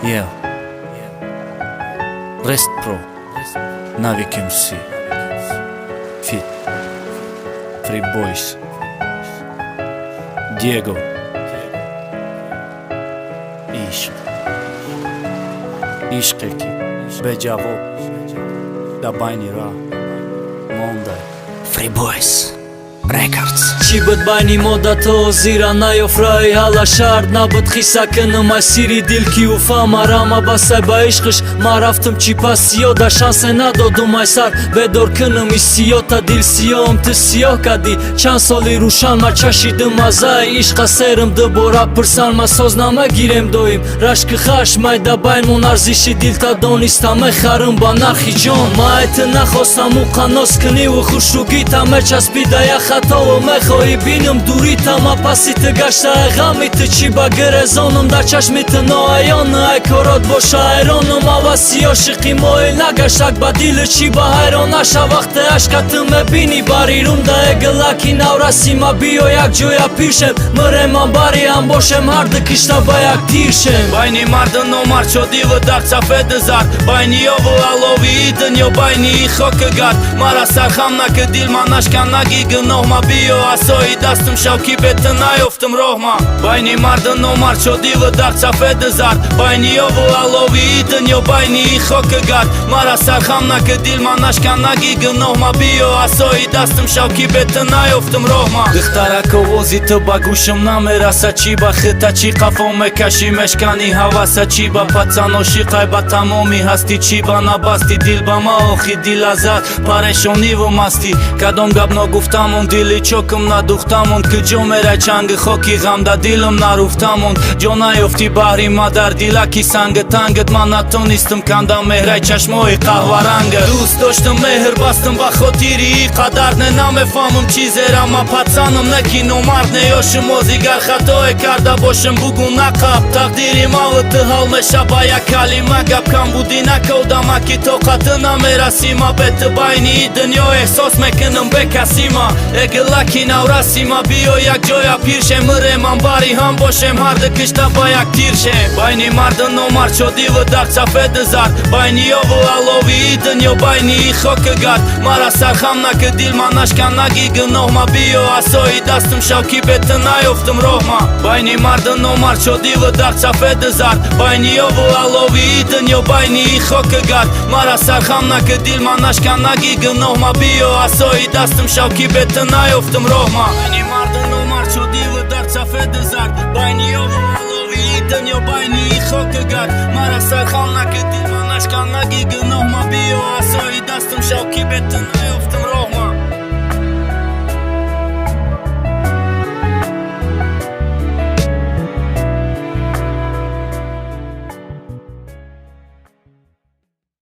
Yeah. Rest Pro, Navik MC, Fit, Free Boys, Diego, Ishqeki, Bejavo, Dabajni Ra, Monday, Free Boys Records. Չի բդբայնի մոդաթո զիրա նայո ֆրայի հալաշարդ նա բդխիսակնում այս սիրի դիլքի ու ֆամարամա բասայբա իշխշ մարավտım չիպա սիո դա շանսենա դոդում այսար բեդոր քնում իսիոտա դիլ սիոմ տ սիո կադի չանսոլի ռուշան մաչաշի դմազայ իշխա սերմ դբորա պրսան մասոզնամա գիրեմ դոյիմ ռաշկը խաշ մայդա բայն մոն արզիշի դիլտա դոնիստա մե խարմ բանախի ջոն մայթը նախոսամու խանոս կնի ու խուշուգի տա մեջ ասպիդայա խատովը մեխո Իբինում դուրի տամա պասիտը գաշտա եղամիտը չիբա գրեզոնում դա չաշմիտը նոայոնը այ քորոտ բոշ այրոնում ավասիո շիխի մոյլնա գաշակ բադիլը չիբա հայրոն աշավախտը աշկատում է բինի բարիրում դա է գլակին ավրասիմա բիոյակ ջոյա պիշեմ մրեմ ամբարի ամբոշեմ հարդը կիշտաբայակ տիրշեմ Բայնի մարդը նոմար չոդիվը դարձավ է դզար Բայնի ովը ալովի իտնյո բայնի իխոկը գար Մարասար խամնակը դիլման աշկանագի գնող մա բիո Ասոյի դաստում շավքի բետը նայով տմրողմա Բայնի մարդը նոմար չոդիվը դարձավ է դզար Բայնի ովը ալովի իտնյո բայնի իխոկը գար Մարասար խամնակը դիլման աշկանագի գնող մա բիո Ասոյի դաստում շավքի բետը նայով տմրողմա Դղտարակովոզի տբագուշում նամեր ասա չիբա խտա չի խավում է կաշի մեշկանի հավասա չիբա պացանոշի խայբա թամոմի հաստի չիբա նաբաստի դիլբամա օխի դիլազատ պարեշոնի վմաստի կադոմ գաբնո գուվտամոն դիլի չոքմ նա դուխտամոն կջոմ էր այչանգը խոքի ғամդա դիլմ նարուվտամոն ջոնայով տի բարի մադար դիլակի սանգը տանգըտ մանատոնիստմ կանդա մեհրայ չաշմոյի կահվարանգը Դուս դոշտը մեհր բաստմ բախոտիրի խադարն է նամ է ֆամում չիզեր ամա պացանում նկի նոմարն է յոշմ ոզի գարխատո է կարդա բոշմ բուգուն ակապ Տաղդիրի մավը տհալ մե շաբայա կալի մագապ կան բուդինա կոդամակի թողատնա մերասիմա բետը բայնի դնյո է սոս մեկնում բեկասիմա Էգլակին ավրասիմա բիոյակ ջոյա պիրշեմ մրեմ ամբարի համբոշեմ հարդը կշտաբայակ տիրշեմ Բայնի մարդը նոմար չոդիվը դարձավ է դզար Բայնի ովը ալովի իտնյո բայնի իխոկը գար Մարասար խամնակը դիլման աշկանագի գնող մա բիո Ասոյի դաստում շավքի բետը նայով տմրողմա Բայնի մարդը նոմար չոդիվը դարձավ է դզար Բայնի ովը ալովի իտնյո բայնի իխոկը գար Մարասար խամնակը դիլման աշկանագի գնող մա բիո Ասոյի դաստում շավքի բետը նայով տմրողմա Բայնի մարդը նոմար չոդիվը դարձավ է դզար Բայնի ովը ալովի իտնյո բայնի իխոկը գար Մարասար խամնակը դիլման աշկանագի գնող մա բիո Ասոյի դաստում շավքի բետը նայով տմրողմա